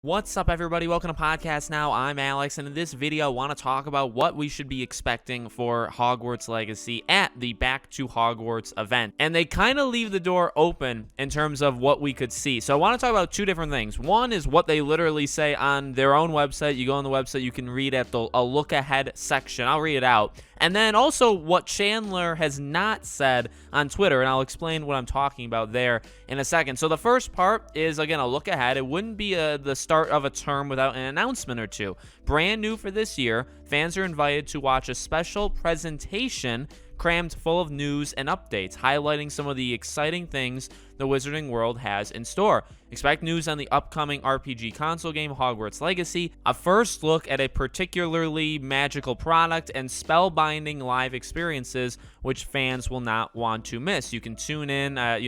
What's up, everybody? Welcome to Podcast Now. I'm Alex, and in this video, I want to talk about what we should be expecting for Hogwarts Legacy at the Back to Hogwarts event. And they kind of leave the door open in terms of what we could see. So I want to talk about two different things. One is what they literally say on their own website. You go on the website, you can read at a look ahead section. I'll read it out. And then also what Chandler has not said on Twitter, and I'll explain what I'm talking about there in a second. So the first part is, again, a look ahead. It wouldn't be the start of a term without an announcement or two. Brand new for this year, fans are invited to watch a special presentation crammed full of news and updates, highlighting some of the exciting things the Wizarding World has in store. Expect news on the upcoming RPG console game, Hogwarts Legacy, a first look at a particularly magical product, and spellbinding live experiences which fans will not want to miss. You can tune in at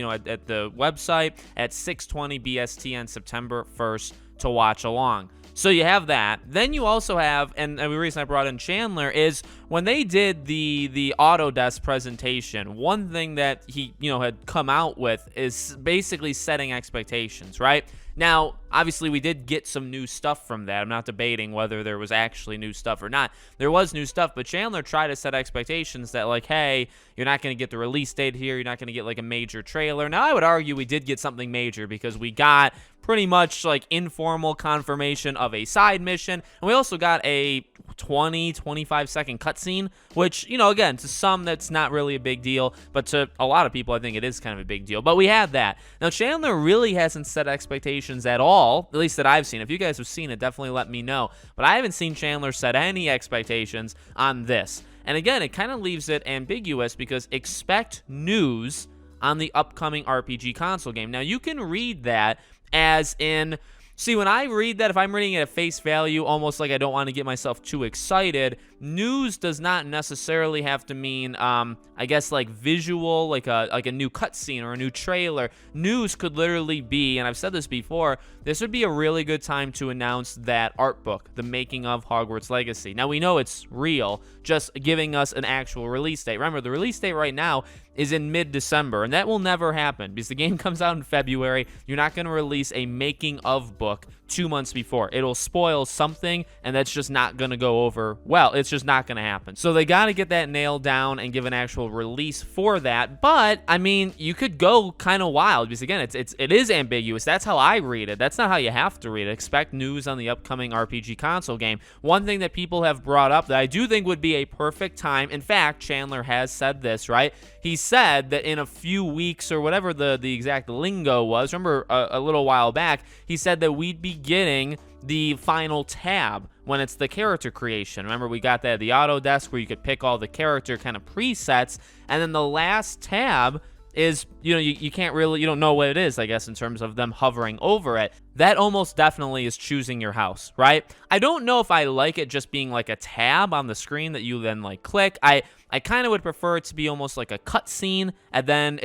the website at 6:20 BST on September 1st to watch along. So you have that. Then you also have, and the reason I brought in Chandler is when they did the Autodesk presentation, one thing that he had come out with is basically setting expectations, right? Now, obviously, we did get some new stuff from that. I'm not debating whether there was actually new stuff or not. There was new stuff, but Chandler tried to set expectations that, like, hey, you're not going to get the release date here. You're not going to get, like, a major trailer. Now, I would argue we did get something major because we got pretty much, like, informal confirmation of a side mission. And we also got a 25-second cutscene, which, again, to some, that's not really a big deal. But to a lot of people, I think it is kind of a big deal. But we had that. Now, Chandler really hasn't set expectations at all, at least that I've seen. If you guys have seen it, definitely let me know. But I haven't seen Chandler set any expectations on this. And again, it kind of leaves it ambiguous because expect news on the upcoming RPG console game. Now, you can read that as in, see, when I read that, if I'm reading it at face value, almost like I don't want to get myself too excited, news does not necessarily have to mean, I guess, like visual, like a new cutscene or a new trailer. News could literally be, and I've said this before, this would be a really good time to announce that art book, The Making of Hogwarts Legacy. Now, we know it's real, just giving us an actual release date. Remember, the release date right now is in mid-December, and that will never happen because the game comes out in February. You're not going to release a making of book 2 months before. It'll spoil something, and that's just not going to go over well. It's just not going to happen. So they got to get that nailed down and give an actual release for that. But I mean, you could go kind of wild because again, it is ambiguous. That's how I read it. That's not how you have to read it. Expect news on the upcoming RPG console game. One thing that people have brought up that I do think would be a perfect time. In fact, Chandler has said this, right? He said that in a few weeks or whatever the exact lingo was, remember a little while back, he said that we'd be getting the final tab when it's the character creation. Remember, we got that at the Autodesk where you could pick all the character kind of presets, and then the last tab is, you can't really, you don't know what it is, I guess, in terms of them hovering over it. That almost definitely is choosing your house, right? I don't know if I like it just being like a tab on the screen that you then like click. I kind of would prefer it to be almost like a cutscene, and then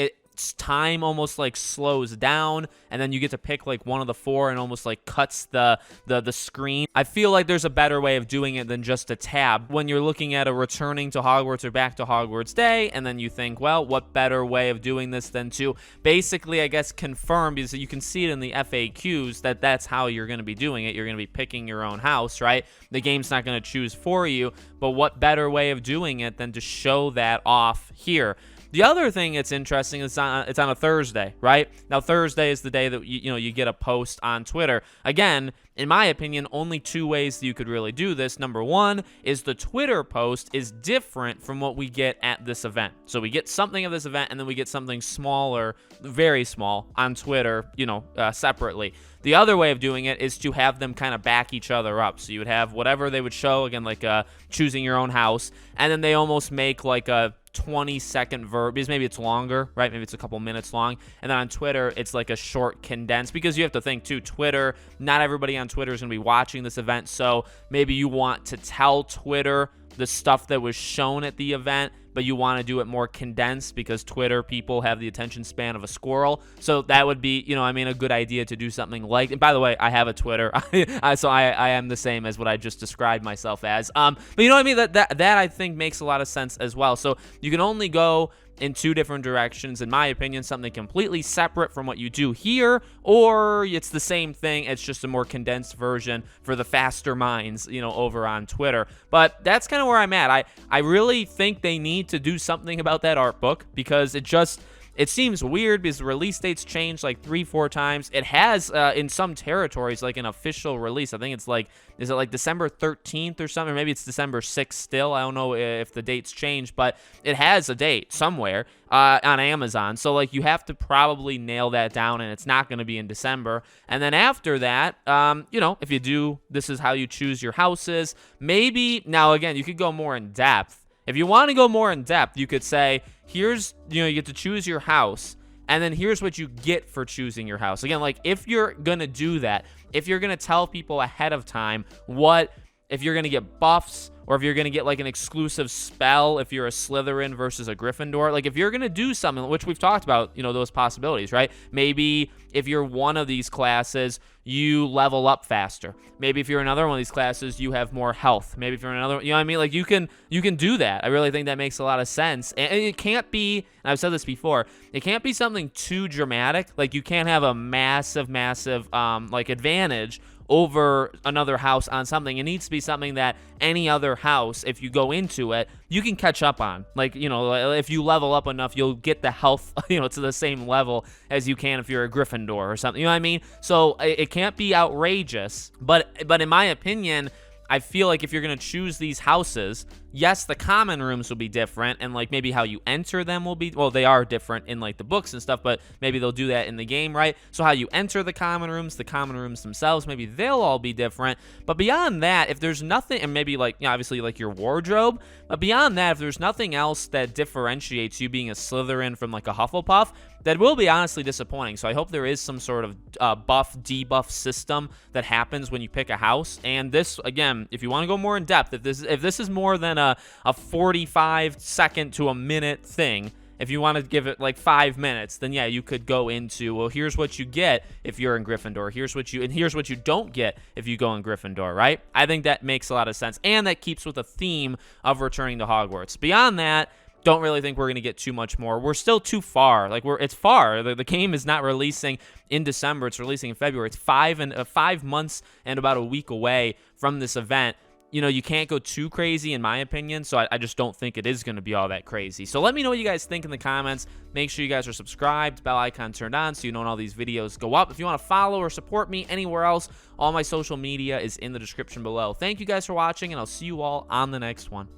time almost like slows down, and then you get to pick like one of the four and almost like cuts the screen. I feel like there's a better way of doing it than just a tab when you're looking at a returning to Hogwarts or back to Hogwarts day, and then you think, well, what better way of doing this than to basically, I guess, confirm, because you can see it in the FAQs that that's how you're going to be doing it. You're going to be picking your own house, right? The game's not going to choose for you, but what better way of doing it than to show that off here? The other thing that's interesting is it's on a Thursday, right? Now, Thursday is the day that you get a post on Twitter. Again, in my opinion, only two ways that you could really do this. Number one is the Twitter post is different from what we get at this event. So we get something of this event, and then we get something smaller, very small, on Twitter, separately. The other way of doing it is to have them kind of back each other up. So you would have whatever they would show, again, like choosing your own house, and then they almost make like a 20-second verb, because maybe it's longer, right? Maybe it's a couple minutes long. And then on Twitter, it's like a short condensed, because you have to think too, Twitter, not everybody on Twitter is going to be watching this event. So maybe you want to tell Twitter the stuff that was shown at the event, but you want to do it more condensed because Twitter people have the attention span of a squirrel. So that would be, a good idea to do something like, and by the way, I have a Twitter, so I am the same as what I just described myself as. But you know what I mean? That I think makes a lot of sense as well. So you can only go in two different directions, in my opinion, something completely separate from what you do here, or it's the same thing, it's just a more condensed version for the faster minds, over on Twitter. But that's kind of where I'm at. I really think they need to do something about that art book, because it seems weird, because the release dates changed like 3-4 times. It has, in some territories, like an official release. I think it's like, is it like December 13th or something? Or maybe it's December 6th still. I don't know if the dates change, but it has a date somewhere on Amazon. So, like, you have to probably nail that down, and it's not going to be in December. And then after that, if you do, this is how you choose your houses. Maybe, now again, you could go more in depth. If you want to go more in depth, you could say, here's, you get to choose your house, and then here's what you get for choosing your house. Again, like, if you're going to do that, if you're going to tell people ahead of time if you're going to get buffs, or if you're going to get like an exclusive spell if you're a Slytherin versus a Gryffindor, like if you're going to do something, which we've talked about, those possibilities, right? Maybe if you're one of these classes, you level up faster. Maybe if you're another one of these classes, you have more health. Maybe if you're another, you know what I mean? Like you can do that. I really think that makes a lot of sense. And it can't be, and I've said this before, it can't be something too dramatic. Like you can't have a massive, like advantage over another house on something. It needs to be something that any other house, if you go into it, you can catch up on. Like, if you level up enough, you'll get the health, to the same level as you can if you're a Gryffindor or something. You know what I mean? So it can't be outrageous, but in my opinion, I feel like if you're going to choose these houses, yes, the common rooms will be different, and like maybe how you enter them will be, well, they are different in like the books and stuff, but maybe they'll do that in the game, right? So how you enter the common rooms themselves, maybe they'll all be different. But beyond that, if there's nothing, and maybe like, obviously like your wardrobe, but beyond that, if there's nothing else that differentiates you being a Slytherin from like a Hufflepuff, that will be honestly disappointing. So I hope there is some sort of buff, debuff system that happens when you pick a house. And this, again, if you want to go more in depth, if this is more than a 45-second to a minute thing, if you want to give it like 5 minutes, then yeah, you could go into, well, here's what you get if you're in Gryffindor. Here's what you don't get if you go in Gryffindor, right? I think that makes a lot of sense, and that keeps with the theme of returning to Hogwarts. Beyond that, don't really think we're going to get too much more. We're still too far. Like it's far. The game is not releasing in December. It's releasing in February. It's 5 months and about a week away from this event. You can't go too crazy, in my opinion, so I just don't think it is going to be all that crazy. So let me know what you guys think in the comments. Make sure you guys are subscribed, bell icon turned on, so you know when all these videos go up. If you want to follow or support me anywhere else, all my social media is in the description below. Thank you guys for watching, and I'll see you all on the next one.